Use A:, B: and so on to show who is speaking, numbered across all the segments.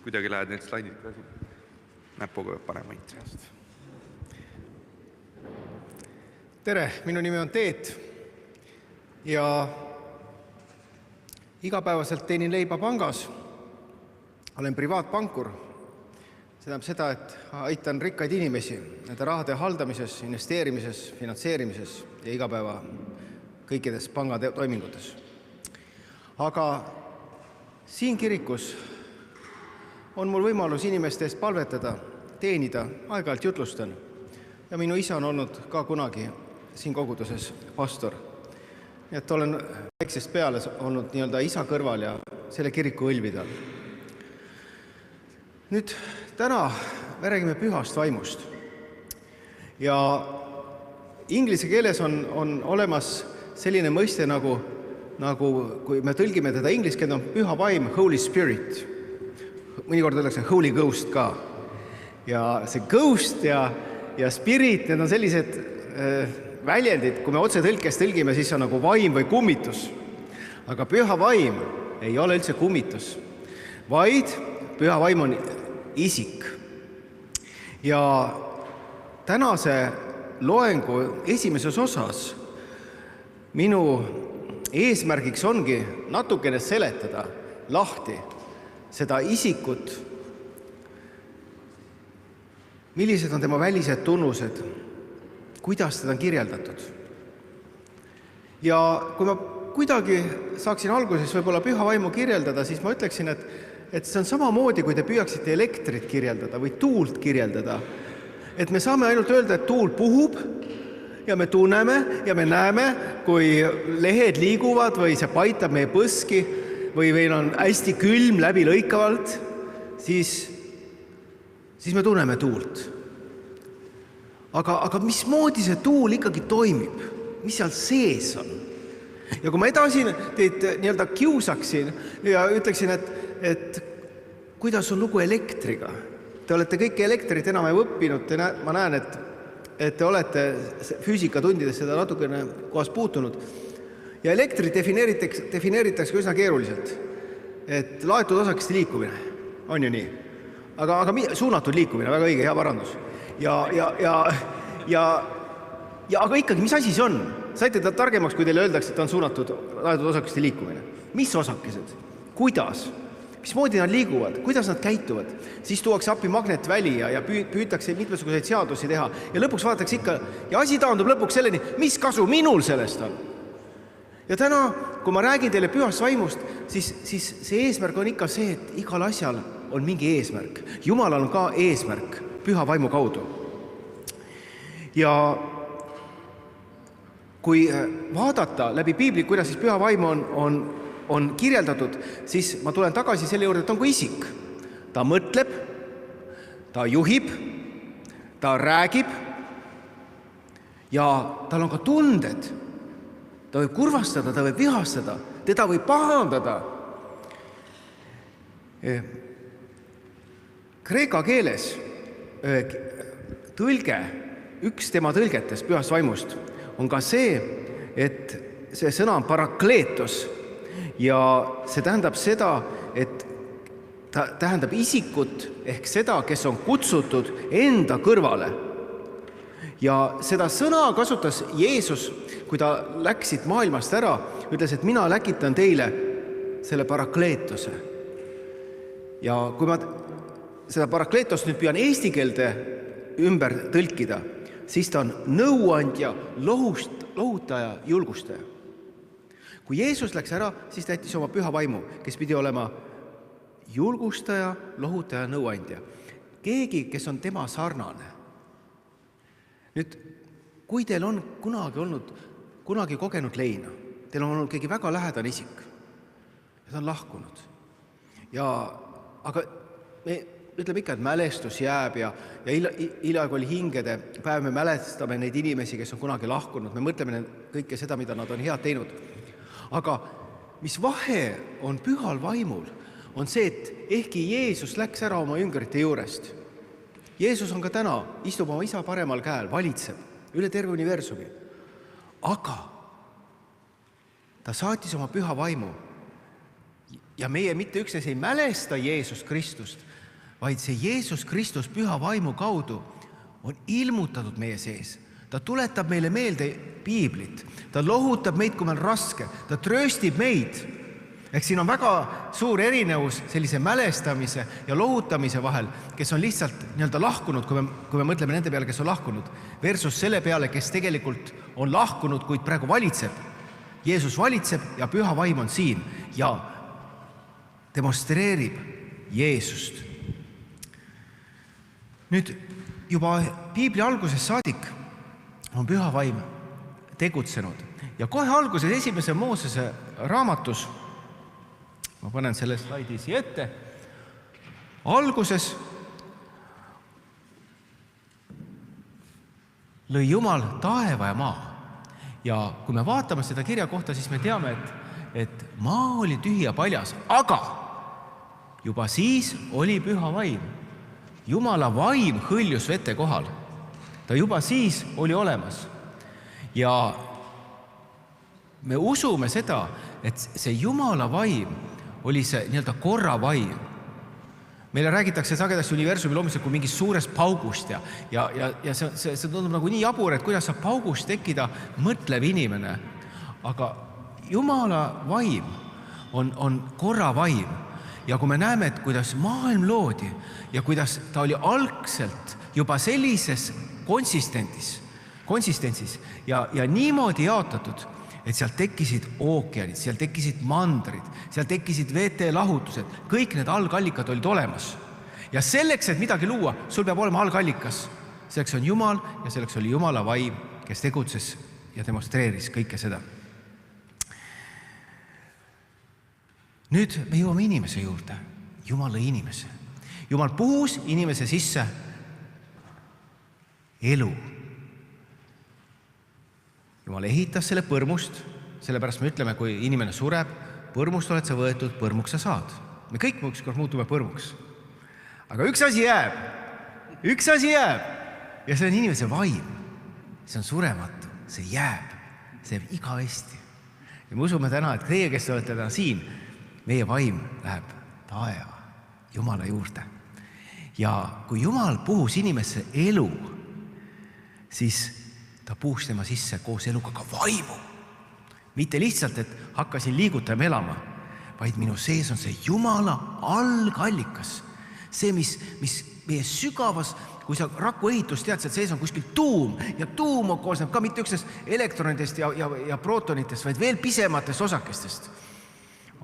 A: kuidagi lähed need slaidid ka siin. Näpuga peab panema intrast.
B: Tere, minu nimi on Teet ja igapäevaselt teenin leiba pangas. Olen privaatpankur. See tähendab seda, et aitan rikkaid inimesi nende rahade haldamises, investeerimises, finantseerimises ja igapäeva kõikides panga toimingutes. Aga siin kirikus on mul võimalus inimeste eest palvetada, teenida, aeg-ajalt jutlustan. Ja minu isa on olnud ka kunagi siin koguduses pastor. Nii et olen väiksest peale olnud nii-öelda isa kõrval ja selle kiriku õlvida. Nüüd täna me räägime pühast vaimust. Ja inglise keeles on olemas selline mõiste nagu kui me tõlgime teda inglise keeles, on püha vaim, Holy Spirit. Mõnikord öeldakse Holy Ghost ka. Ja see ghost ja spirit, need on sellised väljendid, kui me otse tõlkes tõlgime, siis on nagu vaim või kummitus. Aga püha vaim ei ole üldse kummitus, vaid püha vaim on isik. Ja tänase loengu esimeses osas minu eesmärgiks ongi natukene seletada lahti seda isikut, millised on tema välised tunnused, kuidas teda on kirjeldatud. Ja kui ma kuidagi saaksin alguses võib-olla püha vaimu kirjeldada, siis ma ütleksin, et see on samamoodi, kui te püüaksite elektrit kirjeldada või tuult kirjeldada. Et me saame ainult öelda, et tuul puhub ja me tunneme ja me näeme, kui lehed liiguvad või see paitab meie põski või meil on hästi külm läbi lõikavalt, siis me tunneme tuult. Aga mismoodi see tuul ikkagi toimib? Mis seal sees on? Ja kui ma edasi teid nii-öelda kiusaksin ja ütleksin, et kuidas on lugu elektriga? Te olete kõik elektrit enam ei õppinud, ma näen, et te olete füüsikatundides seda natukene kohas puutunud. Ja elektrit defineeritakse üsna keeruliselt, et laetud osakeste liikumine on ju nii. Aga suunatud liikumine, väga õige, hea parandus. Aga ikkagi, mis asi see on? Saite ta targemaks, kui teile öeldakse, et on suunatud laetud osakeste liikumine. Mis osakesed? Kuidas? Mismoodi nad liiguvad? Kuidas nad käituvad? Siis tuuakse appi magnetväli ja püütakse mitmesuguseid seadusi teha. Ja lõpuks vaadatakse ikka, ja asi taandub lõpuks selleni, mis kasu minul sellest on? Ja täna, kui ma räägin teile pühast vaimust, siis see eesmärk on ikka see, et igal asjal on mingi eesmärk. Jumalal on ka eesmärk püha vaimu kaudu. Ja kui vaadata läbi piibli, kuidas siis püha vaim on kirjeldatud, siis ma tulen tagasi selle juurde, et on kui isik. Ta mõtleb, ta juhib, ta räägib ja tal on ka tunded. Ta võib kurvastada, ta võib vihastada, teda võib pahandada. Kreeka keeles tõlge, üks tema tõlgetest pühast vaimust on ka see, et see sõna on parakleetos ja see tähendab seda, et ta tähendab isikut ehk seda, kes on kutsutud enda kõrvale. Ja seda sõna kasutas Jeesus, kui ta läksid maailmast ära, ütles, et mina läkitan teile selle parakleetose. Ja kui ma seda parakleetost nüüd püüan eesti keelde ümber tõlkida, siis ta on nõuandja, lohutaja, julgustaja. Kui Jeesus läks ära, siis ta jättis oma püha vaimu, kes pidi olema julgustaja, lohutaja, nõuandja. Keegi, kes on tema sarnane. Nüüd, kui teil on kunagi kogenud leina, teil on olnud keegi väga lähedane isik ja ta on lahkunud. Aga me ütleme ikka, et mälestus jääb ja hiljaaegu oli hingede päev, me mälestame neid inimesi, kes on kunagi lahkunud, me mõtleme kõike seda, mida nad on head teinud. Aga mis vahe on pühal vaimul, on see, et ehkki Jeesus läks ära oma jüngrite juurest, Jeesus on ka täna, istub oma isa paremal käel, valitseb üle terve universumi. Aga ta saatis oma püha vaimu ja meie mitte üksnes ei mälesta Jeesus Kristust, vaid see Jeesus Kristus püha vaimu kaudu on ilmutatud meie sees. Ta tuletab meile meelde piiblit, ta lohutab meid, kui meil on raske, ta trööstib meid. Ehk siin on väga suur erinevus sellise mälestamise ja lohutamise vahel, kes on lihtsalt nii-öelda lahkunud, kui me mõtleme nende peale, kes on lahkunud, versus selle peale, kes tegelikult on lahkunud, kuid praegu valitseb. Jeesus valitseb ja püha vaim on siin ja demonstreerib Jeesust. Nüüd juba piibli alguses saadik on püha vaim tegutsenud. Ja kohe alguses esimese Moosese raamatus, ma panen selle slaidi siia ette, alguses lõi Jumal taeva ja maa. Ja kui me vaatame seda kirja kohta, siis me teame, et maa oli tühi ja paljas, aga juba siis oli püha vaim. Jumala vaim hõljus vete kohal. Ta juba siis oli olemas. Ja me usume seda, et see Jumala vaim oli see nii-öelda korra vaim. Meile räägitakse sagedasti universumi loomisel kui mingist suurest paugust ja see tundub nagu nii jabur, et kuidas saab paugust tekkida mõtlev inimene. Aga Jumala vaim on korra vaim. Ja kui me näeme, et kuidas maailm loodi ja kuidas ta oli algselt juba sellises konsistentsis ja niimoodi jaotatud, et seal tekkisid ookeanid, seal tekkisid mandrid, seal tekkisid veetelahutused, kõik need algallikad olid olemas. Ja selleks, et midagi luua, sul peab olema algallikas. Selleks on Jumal ja selleks oli Jumala vaim, kes tegutses ja demonstreeris kõike seda. Nüüd me jõuame inimese juurde. Jumal lõi inimese. Jumal puhus inimese sisse elu. Jumal ehitas selle põrmust, sellepärast me ütleme, kui inimene sureb, põrmust oled sa võetud, põrmuks sa saad. Me kõik ükskord muutume põrmuks. Aga üks asi jääb. Ja see on inimese vaim. See on surematu, see jääb, see jääb igavesti. Ja me usume täna, et teie, kes olete täna siin, meie vaim läheb taeva, Jumala juurde. Ja kui Jumal puhus inimesse elu, siis ta puhus tema sisse koos eluga ka vaimu. Mitte lihtsalt, et hakkasin liigutama elama, vaid minu sees on see Jumala algallikas. See, mis meie sügavas, kui sa raku ehitust tead, sees on kuskil tuum ja tuum koosneb ka mitte üksnes elektronidest ja protonitest, vaid veel pisematest osakestest.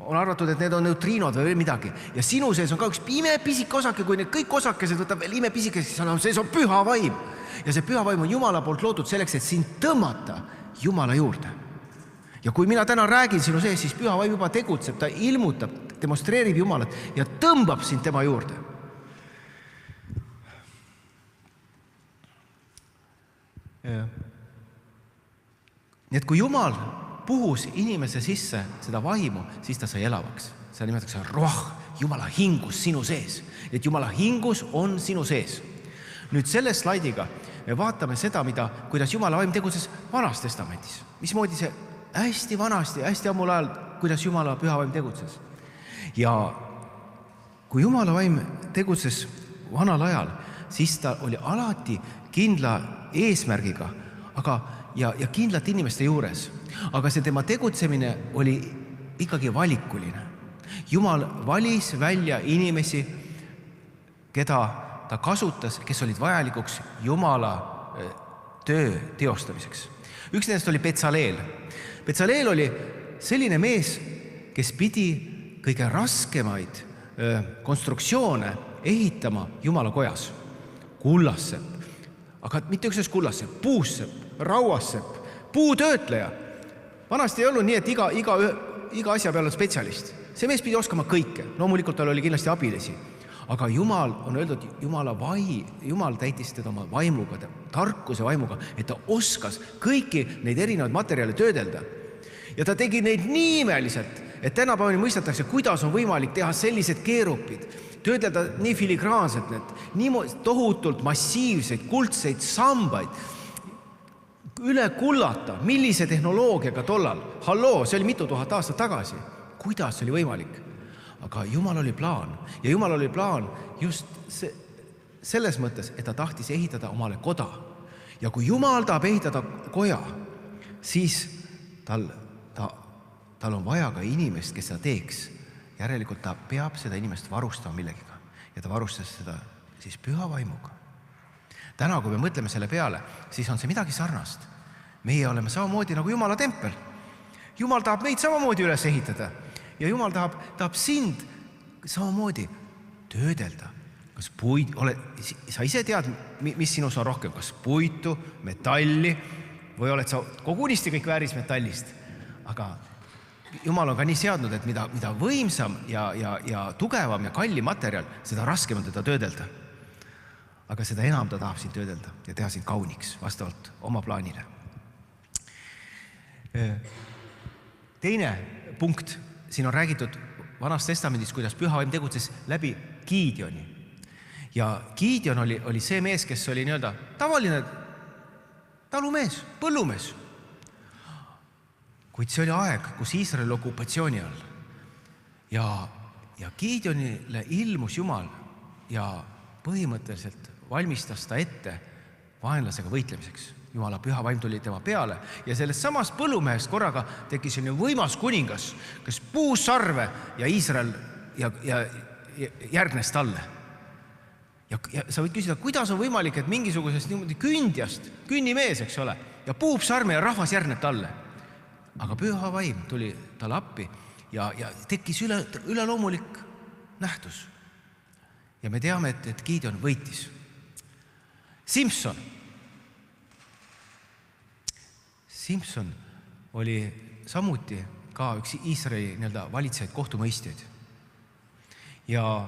B: On arvatud, et need on neutriinod või midagi. Ja sinu sees on ka üks imepisike osake, kui need kõik osakesed võtab veel imepisikesed, siis sees on püha vaim. Ja see püha vaim on Jumala poolt loodud selleks, et sind tõmmata Jumala juurde. Ja kui mina täna räägin sinu sees, siis püha vaim juba tegutseb, ta ilmutab, demonstreerib Jumalat ja tõmbab sind tema juurde. Nii et kui Jumal puhus inimese sisse seda vaimu, siis ta sai elavaks. Seda nimetatakse roh, Jumala hingus sinu sees. Et Jumala hingus on sinu sees. Nüüd selle slaidiga me vaatame seda, kuidas Jumala vaim tegutses Vanas Testamendis. Mismoodi see hästi vanasti, hästi ammul ajal, kuidas Jumala püha vaim tegutses. Ja kui Jumala vaim tegutses vanal ajal, siis ta oli alati kindla eesmärgiga, ja kindlalt inimeste juures. Aga see tema tegutsemine oli ikkagi valikuline. Jumal valis välja inimesi, keda ta kasutas, kes olid vajalikuks Jumala töö teostamiseks. Üks nendest oli Betsaleel. Betsaleel oli selline mees, kes pidi kõige raskemaid konstruktsioone ehitama Jumala kojas. Kullassepp, aga mitte üksnes kullassepp, puussepp, rauassepp, puutöötleja. Vanasti ei olnud nii, et iga asja peal on spetsialist. See mees pidi oskama kõike. Loomulikult tal oli kindlasti abilisi. Aga Jumal on öeldud, Jumal täitis teda oma vaimuga, tarkuse vaimuga, et ta oskas kõiki neid erinevaid materjale töödelda. Ja ta tegi neid nii imeliselt, et tänapäevani mõistetakse, kuidas on võimalik teha sellised keerupid, töödelda nii filigraanselt need, nii tohutult massiivseid, kuldseid sambaid, üle kullata, millise tehnoloogiaga tollal. Halloo, see oli mitu tuhat aastat tagasi. Kuidas oli võimalik? aga Jumal oli plaan ja Jumal oli plaan just selles mõttes, et ta tahtis ehitada omale koda. Ja kui Jumal tahab ehitada koja, siis tal on vaja ka inimest, kes seda teeks. Järelikult ta peab seda inimest varustama millegiga ja ta varustas seda siis püha vaimuga. Täna, kui me mõtleme selle peale, siis on see midagi sarnast. Meie oleme samamoodi nagu Jumala tempel. Jumal tahab meid samamoodi üles ehitada ja Jumal tahab sind samamoodi töödelda. Kas sa ise tead, mis sinus on rohkem, kas puitu, metalli või oled sa kogunisti kõik vääris metallist. Aga Jumal on ka nii seadnud, et mida võimsam ja tugevam ja kallim materjal, seda raskem on teda töödelda. Aga seda enam ta tahab sind töödelda ja teha sind kauniks vastavalt oma plaanile. Teine punkt, siin on räägitud Vanas Testamendis, kuidas püha vaim tegutses läbi Gideoni. Ja Gideon oli see mees, kes oli nii-öelda tavaline talumees, põllumees. Kuid see oli aeg, kus Iisrael oli okupatsiooni all. Ja Gideonile ilmus Jumal ja põhimõtteliselt valmistas ta ette vaenlasega võitlemiseks. Jumala püha vaim tuli tema peale ja sellest samast põllumehest korraga tekkis selline võimas kuningas, kes puus sarve ja Iisrael ja järgnes talle. Ja sa võid küsida, kuidas on võimalik, et mingisugusest niimoodi künnimees, eks ole, ja puub sarme ja rahvas järgneb talle. Aga püha vaim tuli talle appi ja tekkis üleloomulik nähtus. Ja me teame, et Gideon võitis. Simson oli samuti ka üks Iisraeli valitsejaid kohtumõistjaid. Ja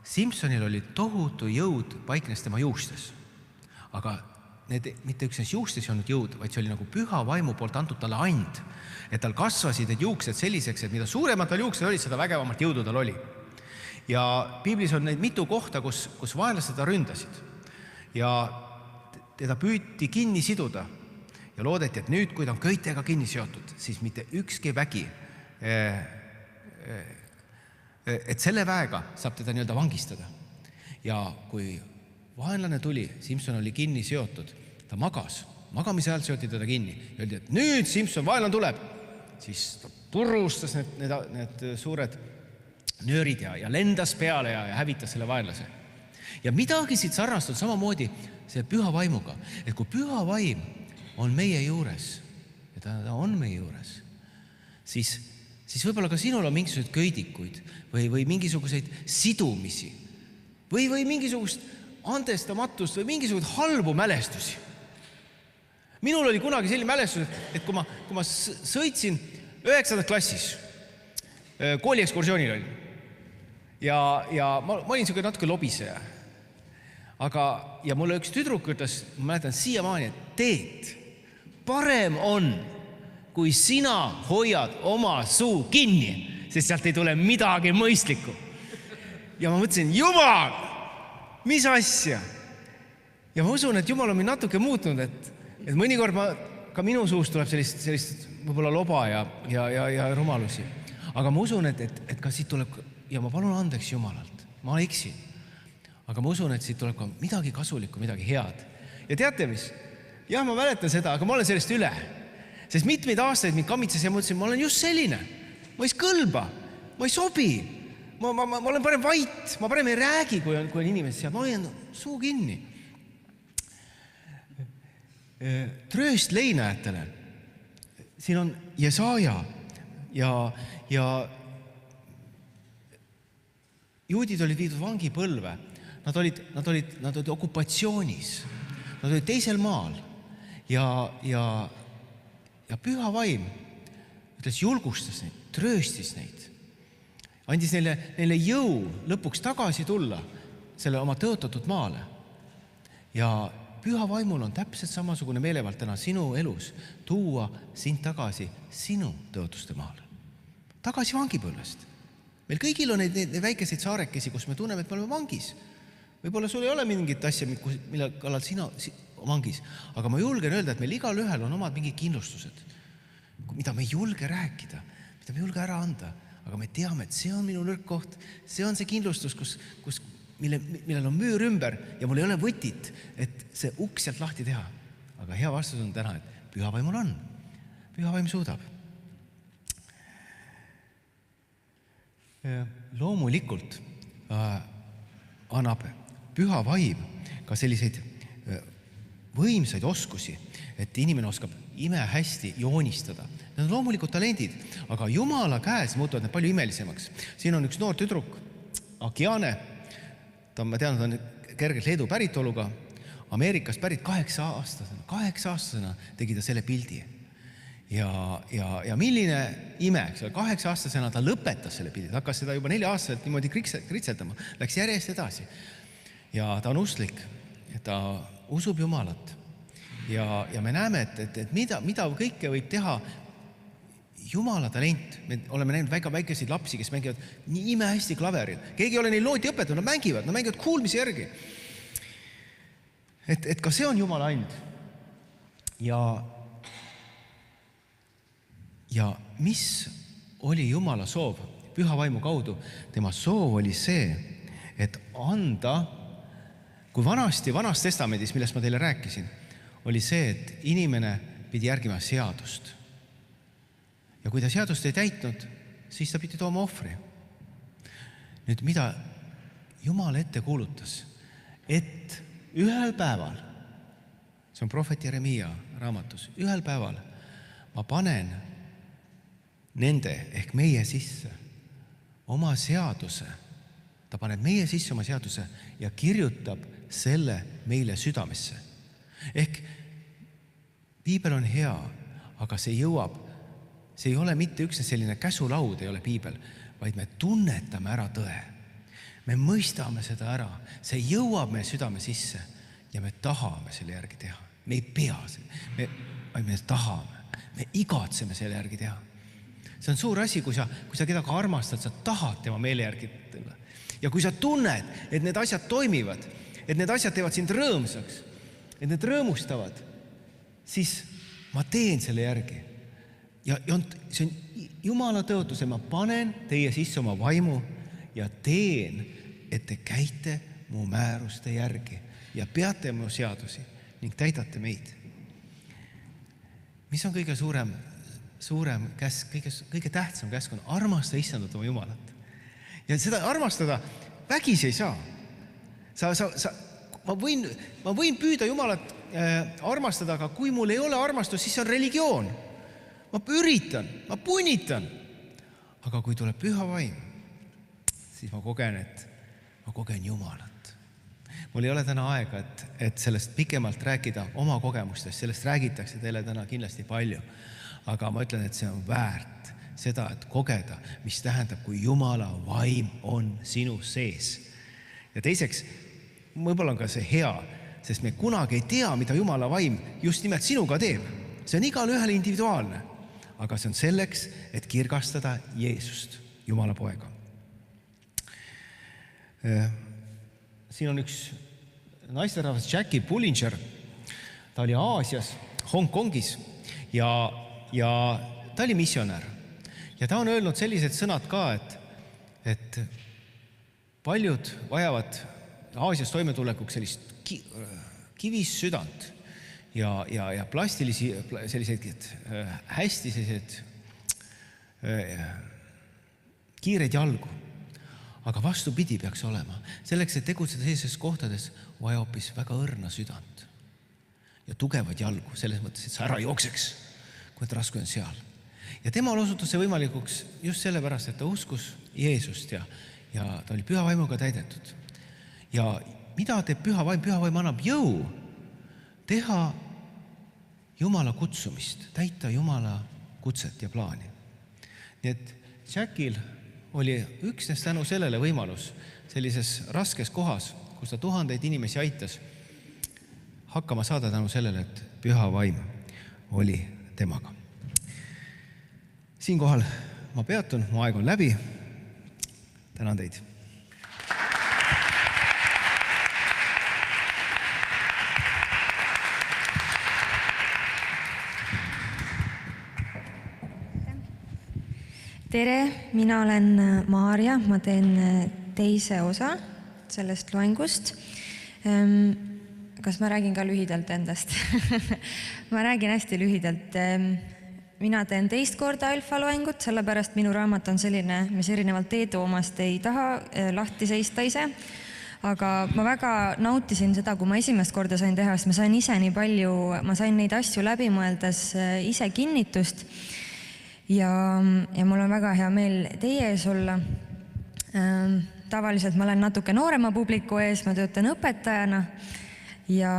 B: Simsonil oli tohutu jõud paiknes tema juustes. Aga mitte üksnes juustes ei olnud jõud, vaid see oli nagu püha vaimu poolt antud talle and. Et tal kasvasid need juuksed selliseks, et mida suuremad tal juuksed olid, seda vägevamat jõudu tal oli. Ja piiblis on neid mitu kohta, kus vaenlased ta ründasid. Ja teda püüti kinni siduda. Ja loodeti, et nüüd, kui ta on köitega kinni seotud, siis mitte ükski vägi, et selle väega saab teda nii-öelda vangistada. Ja kui vaenlane tuli, Simson oli kinni seotud, ta magamise ajal seoti teda kinni. Öeldi, et nüüd Simson, vaenlane tuleb. Siis ta purustas need suured nöörid ja lendas peale ja hävitas selle vaenlase. Ja midagi siit sarnast on samamoodi see püha vaimuga, et kui püha vaim on meie juures ja ta on meie juures, siis võib-olla ka sinul on mingisuguseid köidikuid või mingisuguseid sidumisi või mingisugust andestamatust või mingisuguseid halbu mälestusi. Minul oli kunagi selline mälestus, et kui ma sõitsin 9. klassis, kooli ekskursioonil olin ja ma olin selline natuke lobiseja. Ja mulle üks tüdruk ütles, ma mäletan siiamaani, et Teet, parem on, kui sina hoiad oma suu kinni, sest sealt ei tule midagi mõistlikku. Ja ma mõtlesin, Jumal, mis asja? Ja ma usun, et Jumal on mind natuke muutnud, et mõnikord ka minu suust tuleb sellist võib-olla loba ja rumalusi. Aga ma usun, et ka siit tuleb, ja ma palun andeks Jumalalt, ma eksin. Aga ma usun, et siit tuleb ka midagi kasulikku, midagi head. Ja teate mis? Jah, ma mäletan seda, aga ma olen sellest üle. Sest mitmeid aastaid mind kammitses ja mõtlesin, ma olen just selline. Ma ei kõlba, ma ei sobi. Ma olen parem vait, ma parem ei räägi, kui on inimesed seal. Ma olen suu kinni. Trööst leinajatele. Siin on Jesaja ja juudid olid viidud vangipõlve. Nad olid okupatsioonis. Nad olid teisel maal. Ja püha vaim ütles, julgustas neid, trööstis neid. Andis neile jõu lõpuks tagasi tulla selle oma tõotatud maale. Ja püha vaimul on täpselt samasugune meelevald täna sinu elus tuua sind tagasi sinu tõotuste maale. Tagasi vangipõlvest. Meil kõigil on neid väikeseid saarekesi, kus me tunneme, et me oleme vangis. Võib-olla sul ei ole mingit asja, mille kallal sina vangis, aga ma julgen öelda, et meil igal ühel on omad mingid kindlustused, mida me ei julge rääkida, mida me ei julge ära anda, aga me teame, et see on minu nõrk koht, see on see kindlustus, millel on müür ümber ja mul ei ole võtit, et see uks sealt lahti teha. Aga hea vastus on täna, et püha vaimul on. Püha vaim suudab. Loomulikult annab püha vaim ka selliseid võimsaid oskusi, et inimene oskab imehästi joonistada. Need on loomulikult talendid, aga Jumala käes muutuvad need palju imelisemaks. Siin on üks noor tüdruk, Akiane, ma tean, ta on kergelt Leedu päritoluga, Ameerikast pärit 8-aastasena tegi ta selle pildi. Ja milline ime, 8-aastasena ta lõpetas selle pildi, ta hakkas seda juba 4-aastaselt niimoodi kritseldama, läks järjest edasi. Ja ta on usklik, ta usub Jumalat. Ja me näeme, et mida kõike võib teha Jumala talent. Me oleme näinud väga väikeseid lapsi, kes mängivad nii imehästi klaveril. Keegi ei ole neil nooti õpetanud, nad mängivad kuulmise järgi. Et ka see on Jumala and. Ja mis oli Jumala soov püha vaimu kaudu? Tema soov oli see, et anda, kui vanas testamendis, millest ma teile rääkisin, oli see, et inimene pidi järgima seadust. Ja kui ta seadust ei täitnud, siis ta pidi tooma ohvri. Nüüd, mida Jumal ette kuulutas, et ühel päeval, see on prohvet Jeremia raamatus, ühel päeval ma panen nende ehk meie sisse oma seaduse. Ta paneb meie sisse oma seaduse ja kirjutab selle meile südamesse. Ehk piibel on hea, aga see ei ole mitte üksnes selline käsulaud, ei ole piibel, vaid me tunnetame ära tõe. Me mõistame seda ära, see jõuab meie südame sisse ja me tahame selle järgi teha. Me ei pea selle, me tahame, me igatseme selle järgi teha. See on suur asi, kui sa kedagi armastad, sa tahad tema meele järgi teha. Ja kui sa tunned, et need asjad toimivad, et need asjad teevad sind rõõmsaks, et need rõõmustavad, siis ma teen selle järgi. Ja see on Jumala tõotus, et ma panen teie sisse oma vaimu ja teen, et te käite mu määruste järgi ja peate mu seadusi ning täidate meid. Mis on kõige suurem käsk, kõige tähtsam käsk on armasta Issandat oma Jumalat. Ja seda armastada vägisi ei saa. Ma võin püüda Jumalat armastada, aga kui mul ei ole armastus, siis see on religioon. Ma üritan, ma punnitan. Aga kui tuleb püha vaim, siis ma kogen Jumalat. Mul ei ole täna aega, et sellest pikemalt rääkida oma kogemustest. Sellest räägitakse teile täna kindlasti palju. Aga ma ütlen, et see on väärt seda, et kogeda, mis tähendab, kui Jumala vaim on sinu sees. Ja teiseks, võib-olla on ka see hea, sest me kunagi ei tea, mida Jumala vaim just nimelt sinuga teeb. See on igal ühel individuaalne, aga see on selleks, et kirgastada Jeesust, Jumala poega. Siin on üks naisterahvas Jackie Pullinger. Ta oli Aasias, Hongkongis ja ta oli missionär. Ja ta on öelnud sellised sõnad ka, et paljud vajavad Aasias toimetulekuks sellist kivist südant ja plastilisi selliseid hästi selliseid kiireid jalgu. Aga vastupidi peaks olema. Selleks, et tegutseda sellises kohtades, vaja hoopis väga õrna südant ja tugevad jalgu, selles mõttes, et sa ära jookseks, kui et raske on seal. Ja temal osutus see võimalikuks just sellepärast, et ta uskus Jeesust ja ta oli püha vaimuga täidetud. Ja mida teeb püha vaim? Püha vaim annab jõu teha Jumala kutsumist, täita Jumala kutset ja plaani. Nii et Jackil oli üksnes tänu sellele võimalus sellises raskes kohas, kus ta tuhandeid inimesi aitas, hakkama saada tänu sellele, et püha vaim oli temaga. Siinkohal ma peatun, mu aeg on läbi. Tänan teid.
C: Tere, mina olen Maarja, ma teen teise osa sellest loengust. Kas ma räägin ka lühidalt endast? Ma räägin hästi lühidalt. Mina teen teist korda alfa loengut, sellepärast minu raamat on selline, mis erinevalt Teedu omast ei taha lahti seista ise. Aga ma väga nautisin seda, kui ma esimest korda sain teha, sest ma sain ise nii palju, ma sain neid asju läbi mõeldes ise kinnitust. Ja mul on väga hea meel teie ees olla. Tavaliselt ma olen natuke noorema publiku ees, ma töötan õpetajana ja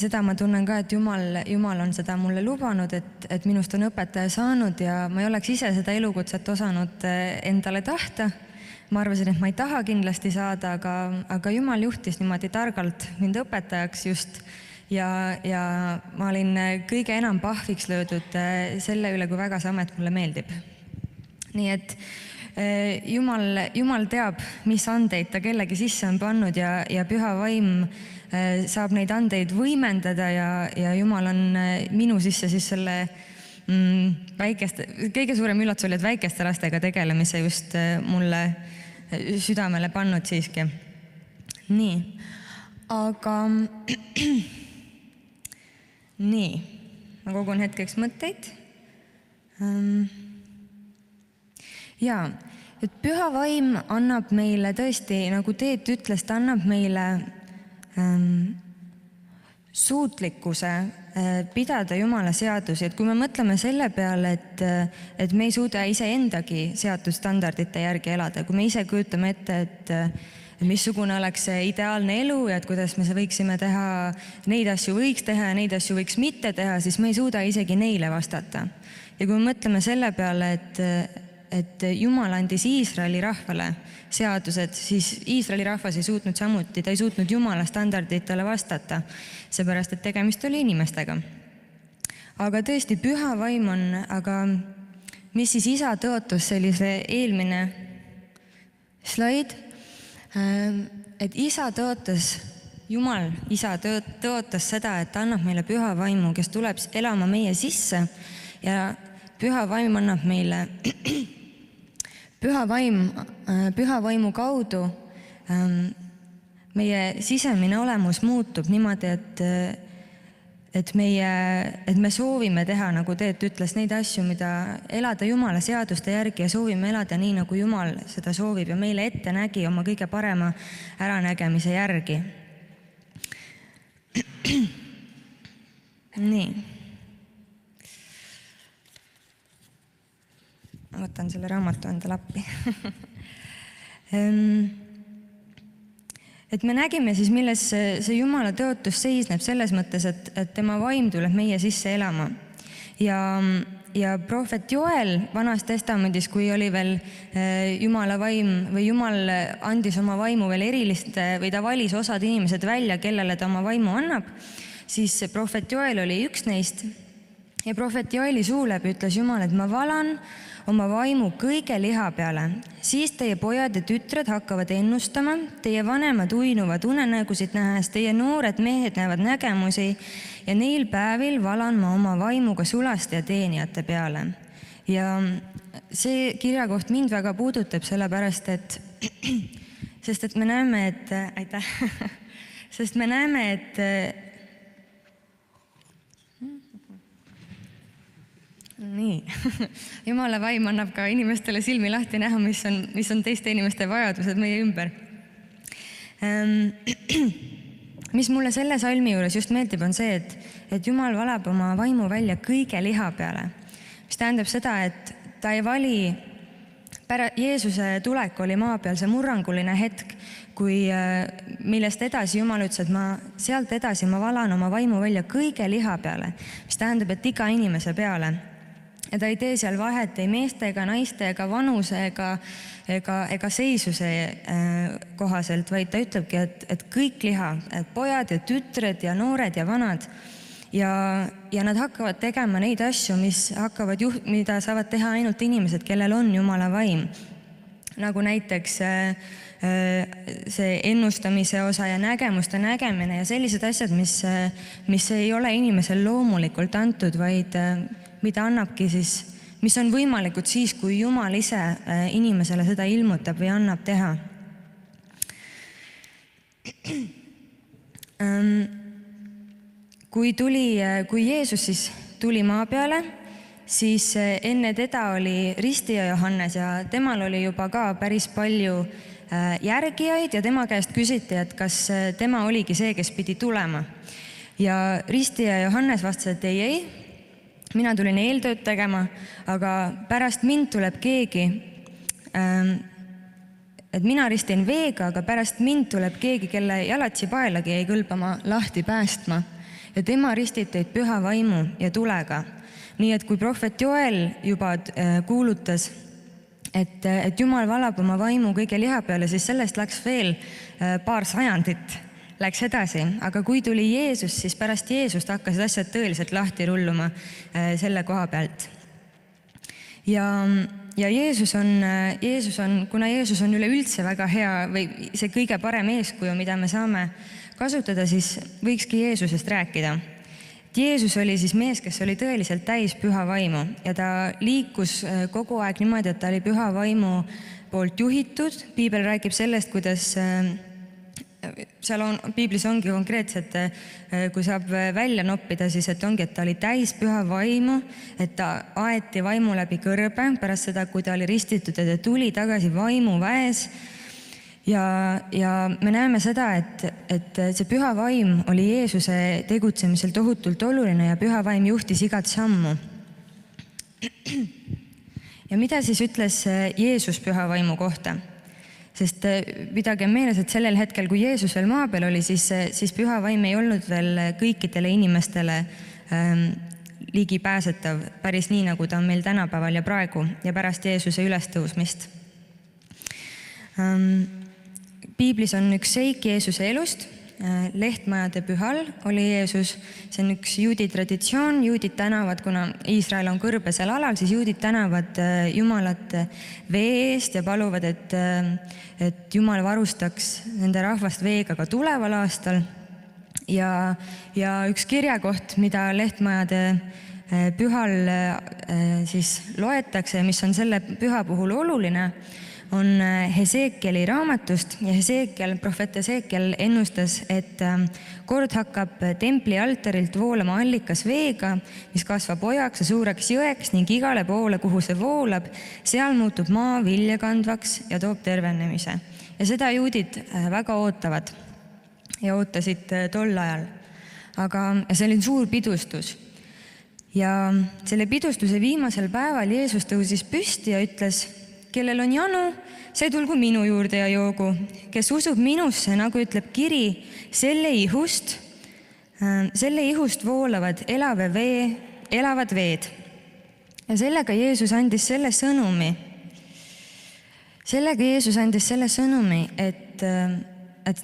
C: seda ma tunnen ka, et Jumal on seda mulle lubanud, et minust on õpetaja saanud ja ma ei oleks ise seda elukutset osanud endale tahta. Ma arvasin, et ma ei taha kindlasti saada, aga Jumal juhtis niimoodi targalt mind õpetajaks just. Ja ma olin kõige enam pahviks löödud selle üle, kui väga see amet mulle meeldib. Nii et Jumal teab, mis andeid ta kellegi sisse on pannud ja püha vaim saab neid andeid võimendada ja Jumal on minu sisse siis selle kõige suurem üllatus oli, et väikeste lastega tegelemise just mulle südamele pannud siiski. Nii, aga nii, ma kogun hetkeks mõtteid. Jaa, et püha vaim annab meile tõesti, nagu Teet ütles, ta annab meile suutlikkuse pidada Jumala seadusi. Et kui me mõtleme selle peale, et me ei suuda iseendagi seatud standardite järgi elada, kui me ise kujutame ette, et missugune oleks see ideaalne elu ja et kuidas me võiksime teha, neid asju võiks teha ja neid asju võiks mitte teha, siis me ei suuda isegi neile vastata. Ja kui me mõtleme selle peale, et Jumal andis Iisraeli rahvale seadused, siis Iisraeli rahvas ei suutnud samuti, ta ei suutnud Jumala standarditele vastata, seepärast, et tegemist oli inimestega. Aga tõesti, püha vaim on, aga mis siis isa tõotus, sellise eelmine slaid, et isa tõotas, Jumal isa tõotas seda, et ta annab meile püha vaimu, kes tuleb elama meie sisse ja püha vaim annab meile püha vaimu kaudu meie sisemine olemus muutub niimoodi, et me soovime teha, nagu Teet ütles, neid asju, mida elada Jumala seaduste järgi ja soovime elada nii, nagu Jumal seda soovib ja meile ette nägi oma kõige parema äranägemise järgi. Nii. Ma võtan selle raamatu endale appi. Et me nägime siis, milles see Jumala tõotus seisneb selles mõttes, et tema vaim tuleb meie sisse elama. Ja prohvet Joel Vanas Testamendis, kui oli veel Jumala vaim või Jumal andis oma vaimu veel erilist või ta valis osad inimesed välja, kellele ta oma vaimu annab, siis prohvet Joel oli üks neist. Ja prohvet Joeli suu läbi ütles Jumal, et ma valan oma vaimu kõige liha peale. Siis teie pojad ja tütred hakkavad ennustama, teie vanemad uinuvad unenägusid nähes, teie noored mehed näevad nägemusi ja neil päevil valan ma oma vaimuga sulaste ja teenijate peale. Ja see kirjakoht mind väga puudutab sellepärast, sest me näeme, et nii, Jumala vaim annab ka inimestele silmi lahti näha, mis on teiste inimeste vajadused meie ümber. Mis mulle selle salmi juures just meeldib, on see, et Jumal valab oma vaimu välja kõige liha peale. Mis tähendab seda, et ta ei vali, Jeesuse tulek oli maa peal see murranguline hetk, millest edasi Jumal ütles, et sealt edasi ma valan oma vaimu välja kõige liha peale, mis tähendab, et iga inimese peale. Ja ta ei tee seal vahet ei meeste ega naiste ega vanuse ega seisuse kohaselt, vaid ta ütlebki, et kõik liha, et pojad ja tütred ja noored ja vanad ja nad hakkavad tegema neid asju, mida saavad teha ainult inimesed, kellel on Jumala vaim. Nagu näiteks see ennustamise osa ja nägemuste nägemine ja sellised asjad, mis ei ole inimesel loomulikult antud, vaid mida annabki siis mis on võimalikud siis, kui Jumal ise inimesele seda ilmutab või annab teha. Kui Jeesus siis tuli maa peale, siis enne teda oli ristija Johannes ja temal oli juba ka päris palju järgijaid ja tema käest küsiti, et kas tema oligi see, kes pidi tulema. Ja ristija Johannes vastas, et ei, mina tulin eeltööd tegema, aga pärast mind tuleb keegi, et mina ristin veega, aga pärast mind tuleb keegi, kelle jalatsi paelagi ei kõlba ma lahti päästma. Ja tema ristib teid püha vaimu ja tulega. Nii et kui prohvet Joel juba kuulutas, et Jumal valab oma vaimu kõige liha peale, siis sellest läks veel paar sajandit, läks edasi. Aga kui tuli Jeesus, siis pärast Jeesust hakkasid asjad tõeliselt lahti rulluma selle koha pealt. Ja Jeesus on, kuna Jeesus on üleüldse väga hea või see kõige parem eeskuju, mida me saame kasutada, siis võikski Jeesusest rääkida. Jeesus oli siis mees, kes oli tõeliselt täis püha vaimu ja ta liikus kogu aeg niimoodi, et ta oli püha vaimu poolt juhitud. Piibel räägib sellest, kuidas Piiblis ongi konkreetselt, kui saab välja noppida, siis et ongi, et ta oli täis püha vaimu, et ta aeti vaimu läbi kõrbe pärast seda, kui ta oli ristitud ja ta tuli tagasi vaimu väes. Ja me näeme seda, et see püha vaim oli Jeesuse tegutsemisel tohutult oluline ja püha vaim juhtis igat sammu. Ja mida siis ütles Jeesus püha vaimu kohta? Sest pidage meeles, et sellel hetkel, kui Jeesus veel maa peal oli, siis püha vaim ei olnud veel kõikidele inimestele ligipääsetav päris nii, nagu ta on meil tänapäeval ja praegu ja pärast Jeesuse ülestõusmist. Piiblis on üks seik Jeesuse elust. Lehtmajade pühal oli Jeesus. See on üks juudi traditsioon. Juudid tänavad, kuna Iisrael on kõrbesel alal, siis juudid tänavad Jumalat vee eest ja paluvad, et Jumal varustaks nende rahvast veega ka tuleval aastal. Ja üks kirjakoht, mida lehtmajade pühal siis loetakse, mis on selle püha puhul oluline, on Hesekieli raamatust ja prohvet Hesekiel ennustas, et kord hakkab templi altarilt voolama allikas veega, mis kasvab ojaks ja suureks jõeks ning igale poole, kuhu see voolab, seal muutub maa viljakandvaks ja toob tervenemise. Ja seda juudid väga ootavad ja ootasid tol ajal. Aga see oli suur pidustus. Ja selle pidustuse viimasel päeval Jeesus tõusis püsti ja ütles, kellel on janu, see tulgu minu juurde ja joogu. Kes usub minusse, nagu ütleb kiri, selle ihust voolavad elavad veed. Ja sellega Jeesus andis selle sõnumi, et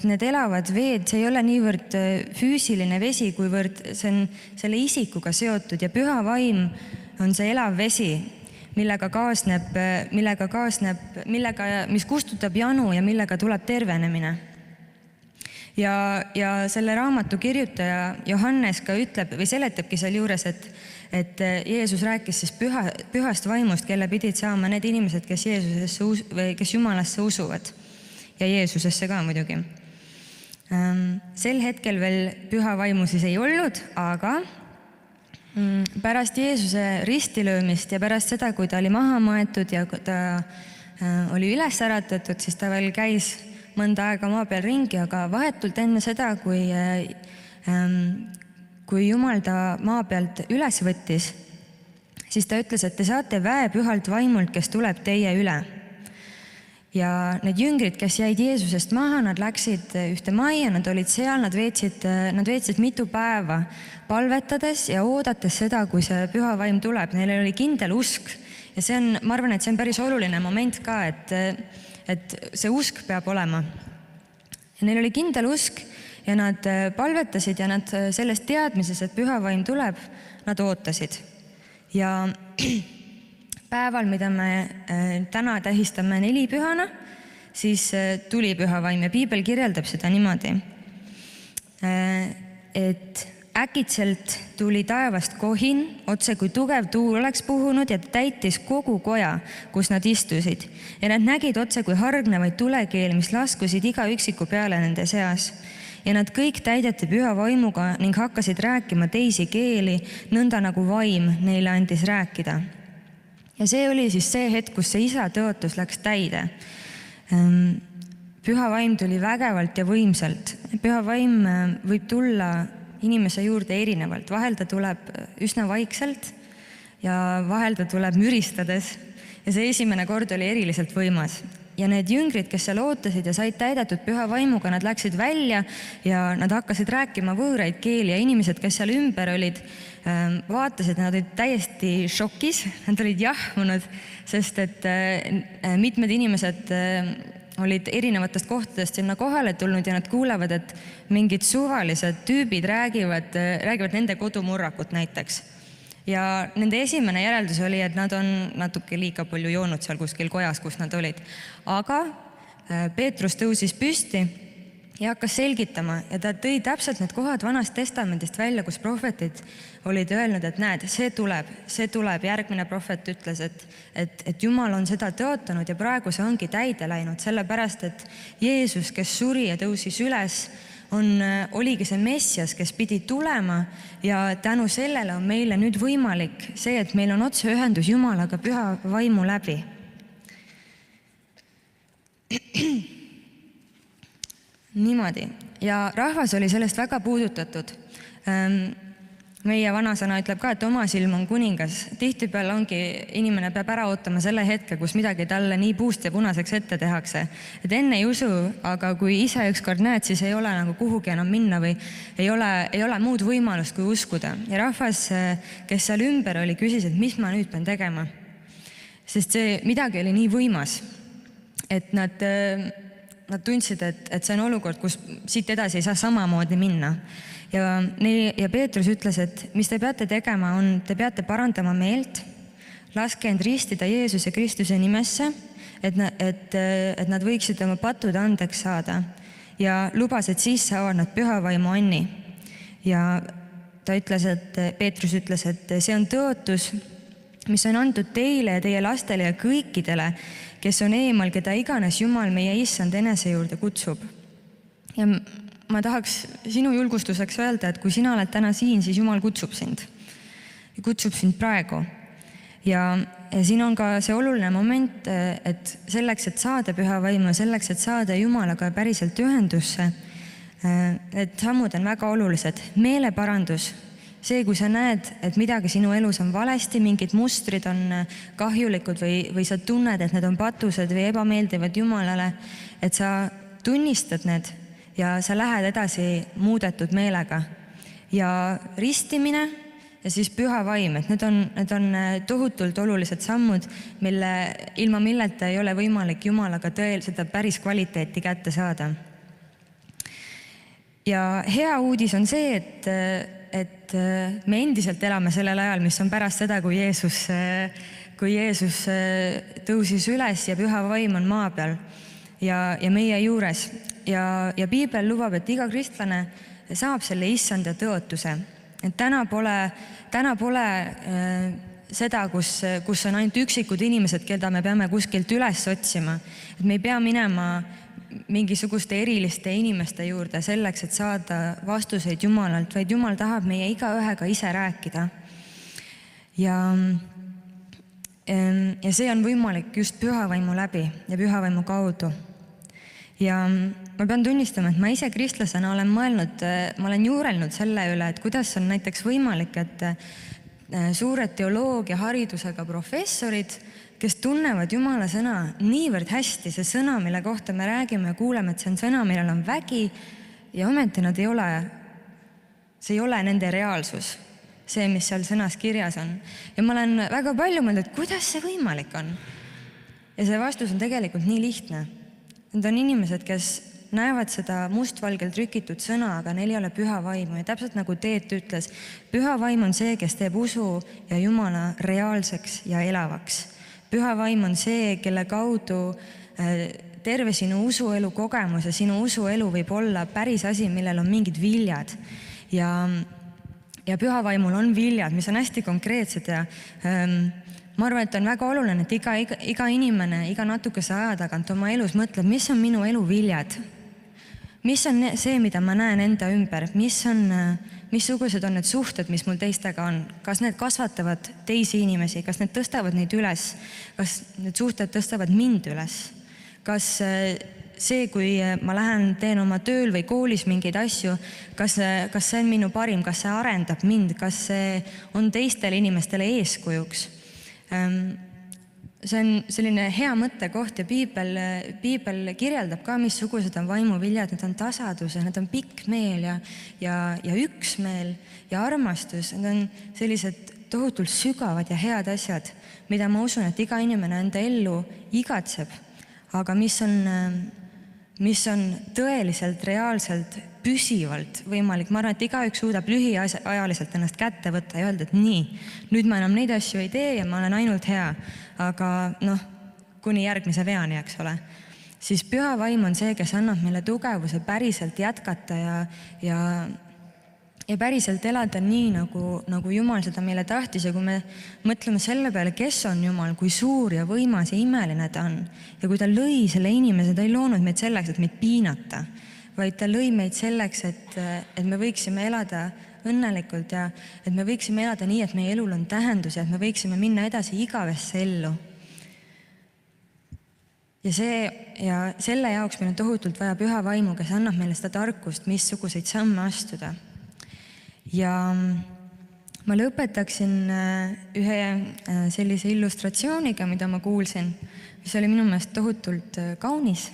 C: need elavad veed, see ei ole niivõrd füüsiline vesi, kuivõrd see on selle isikuga seotud ja püha vaim on see elav vesi, mis kustutab janu ja millega tuleb tervenemine. Ja selle raamatu kirjutaja Johannes ka ütleb või seletabki seal juures, et Jeesus rääkis siis pühast vaimust, kelle pidid saama need inimesed, kes Jumalasse usuvad ja Jeesusesse ka muidugi. Sel hetkel veel püha vaimu siis ei olnud, aga pärast Jeesuse ristilöömist ja pärast seda, kui ta oli maha maetud ja ta oli üles äratatud, siis ta veel käis mõnda aega maa peal ringi, aga vahetult enne seda, kui Jumal ta maa pealt üles võttis, siis ta ütles, et te saate väe pühalt vaimult, kes tuleb teie üle. Ja need jüngrid, kes jäid Jeesusest maha, nad läksid ühte majja, nad olid seal, nad veetsid mitu päeva palvetades ja oodates seda, kui see püha vaim tuleb. Neil oli kindel usk ja ma arvan, et see on päris oluline moment ka, et see usk peab olema. Ja neil oli kindel usk ja nad palvetasid ja nad sellest teadmises, et püha vaim tuleb, nad ootasid. Ja päeval, mida me täna tähistame nelipühana, siis tuli püha vaim ja Piibel kirjeldab seda niimoodi, et äkitselt tuli taevast kohin, otse kui tugev tuul oleks puhunud ja täitis kogu koja, kus nad istusid. Ja nad nägid otse kui hargnevaid tulekeel, mis laskusid iga üksiku peale nende seas. Ja nad kõik täideti püha vaimuga ning hakkasid rääkima teisi keeli, nõnda nagu vaim neile andis rääkida. Ja see oli siis see hetk, kus see isa tõotus läks täide. Püha vaim tuli vägevalt ja võimsalt. Püha vaim võib tulla inimese juurde erinevalt. Vahel ta tuleb üsna vaikselt ja vahel ta tuleb müristades. Ja see esimene kord oli eriliselt võimas. Ja need jüngrid, kes seal ootasid ja said täidetud püha vaimuga, nad läksid välja ja nad hakkasid rääkima võõraid keeli ja inimesed, kes seal ümber olid, vaatasid, nad olid täiesti šokis, nad olid jahmunud, sest et mitmed inimesed olid erinevatest kohtadest sinna kohale tulnud ja nad kuulevad, et mingid suvalised tüübid räägivad nende kodumurrakut näiteks. Ja nende esimene järeldus oli, et nad on natuke liiga palju joonud seal kuskil kojas, kus nad olid. Aga Peetrus tõusis püsti ja hakkas selgitama ja ta tõi täpselt need kohad Vanast Testamendist välja, kus prohvetid olid öelnud, et näed, see tuleb. Järgmine prohvet ütles, et Jumal on seda tõotanud ja praegu see ongi täide läinud, sellepärast et Jeesus, kes suri ja tõusis üles, oligi see Messias, kes pidi tulema ja tänu sellele on meile nüüd võimalik see, et meil on otseühendus Jumalaga püha vaimu läbi. Niimoodi. Ja rahvas oli sellest väga puudutatud. Meie vanasõna ütleb ka, et oma silm on kuningas. Tihtipeale ongi, inimene peab ära ootama selle hetke, kus midagi talle nii puust ja punaseks ette tehakse. Et enne ei usu, aga kui ise ükskord näed, siis ei ole nagu kuhugi enam minna või ei ole muud võimalust kui uskuda. Ja rahvas, kes seal ümber oli, küsis, et mis ma nüüd pean tegema. Sest see midagi oli nii võimas, et nad tundsid, et see on olukord, kus siit edasi ei saa samamoodi minna. Ja Peetrus ütles, et mis te peate tegema on, te peate parandama meelt, laske end ristida Jeesuse Kristuse nimesse, et nad võiksid oma patud andeks saada ja lubas, et siis saavad nad püha vaimu anni. Ja Peetrus ütles, et see on tõotus, mis on antud teile ja teie lastele ja kõikidele, kes on eemal, keda iganes Jumal meie issand enese juurde kutsub. Ja ma tahaks sinu julgustuseks öelda, et kui sina oled täna siin, siis Jumal kutsub sind. Ja kutsub sind praegu. Ja siin on ka see oluline moment, et selleks, et saada püha vaimu, selleks, et saada Jumalaga päriselt ühendusse, et sammud on väga olulised. Meeleparandus. See, kui sa näed, et midagi sinu elus on valesti, mingid mustrid on kahjulikud või sa tunned, et need on patused või ebameeldivad Jumalale, et sa tunnistad need ja sa lähed edasi muudetud meelega. Ja ristimine ja siis püha vaim, et need on tohutult olulised sammud, ilma milleta ei ole võimalik Jumalaga seda päris kvaliteeti kätte saada. Ja hea uudis on see, et me endiselt elame sellel ajal, mis on pärast seda, kui Jeesus tõusis üles ja püha vaim on maa peal ja meie juures. Ja Piibel lubab, et iga kristlane saab selle issanda tõotuse. Et täna pole seda, kus on ainult üksikud inimesed, keda me peame kuskilt üles otsima. Et me ei pea minema mingisuguste eriliste inimeste juurde selleks, et saada vastuseid Jumalalt, vaid Jumal tahab meie igaühega ise rääkida. Ja see on võimalik just pühavaimu läbi ja pühavaimu kaudu. Ja ma pean tunnistama, et ma ise kristlasena olen mõelnud, ma olen juurelnud selle üle, et kuidas on näiteks võimalik, et suured teoloogia haridusega professorid, kes tunnevad Jumala sõna niivõrd hästi, see sõna, mille kohta me räägime ja kuuleme, et see on sõna, millel on vägi ja ometi see ei ole nende reaalsus, see, mis seal sõnas kirjas on. Ja ma olen väga palju mõelnud, et kuidas see võimalik on? Ja see vastus on tegelikult nii lihtne. Need on inimesed, kes näevad seda mustvalgel trükitud sõna, aga neil ei ole püha vaimu. Ja täpselt nagu Teet ütles, püha vaim on see, kes teeb usu ja Jumala reaalseks ja elavaks. Püha vaim on see, kelle kaudu terve sinu usuelu kogemus ja sinu usuelu võib olla päris asi, millel on mingid viljad. Ja ja püha vaimul on viljad, mis on hästi konkreetsed ja ma arvan, et on väga oluline, et iga inimene iga natukese aja tagant oma elus mõtleb, mis on minu elu viljad. Mis on see, mida ma näen enda ümber, missugused on need suhted, mis mul teistega on, kas need kasvatavad teisi inimesi, kas need tõstavad neid üles, kas need suhted tõstavad mind üles, kas see, kui ma lähen, teen oma tööl või koolis mingeid asju, kas see on minu parim, kas see arendab mind, kas see on teistele inimestele eeskujuks. See on selline hea mõttekoht ja piibel kirjeldab ka, missugused on vaimuviljad, need on tasadus ja need on pikk meel ja üksmeel ja armastus. Need on sellised tohutult sügavad ja head asjad, mida ma usun, et iga inimene enda ellu igatseb, aga mis on tõeliselt, reaalselt, püsivalt võimalik. Ma arvan, et igaüks suudab lühiajaliselt ennast kätte võtta ja öelda, et nii, nüüd ma enam neid asju ei tee ja ma olen ainult hea. Aga kuni järgmise veani, eks ole. Siis püha vaim on see, kes annab meile tugevuse päriselt jätkata ja päriselt elada nii, nagu Jumal seda meile tahtis. Ja kui me mõtleme selle peale, kes on Jumal, kui suur ja võimas ja imeline ta on, ja kui ta lõi selle inimese, ta ei loonud meid selleks, et meid piinata, vaid ta lõi meid selleks, et me võiksime elada õnnelikult ja et me võiksime elada nii, et meie elul on tähendus ja et me võiksime minna edasi igavesse ellu. Ja selle jaoks meil on tohutult vaja püha vaimu, kes annab meile seda tarkust, missuguseid samme astuda. Ja ma lõpetaksin ühe sellise illustratsiooniga, mida ma kuulsin, mis oli minu meelest tohutult kaunis.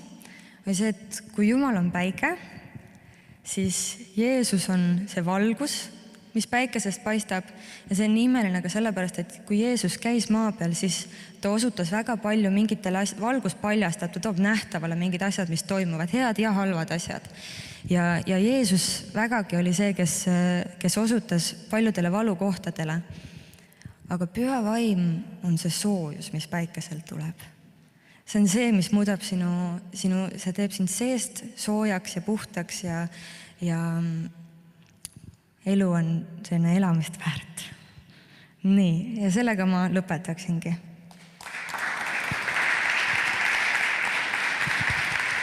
C: Või see, et kui Jumal on päike, siis Jeesus on see valgus, mis päikesest paistab. Ja see on nii imeline ka sellepärast, et kui Jeesus käis maa peal, siis ta osutas väga palju mingitele valgus paljastab, ta toob nähtavale mingid asjad, mis toimuvad, head ja halvad asjad. Ja Jeesus vägagi oli see, kes osutas paljudele valukohtadele. Aga püha vaim on see soojus, mis päikeselt tuleb. See on see, mis muudab see teeb sind seest soojaks ja puhtaks ja elu on selline elamist väärt. Nii, ja sellega ma lõpetaksingi.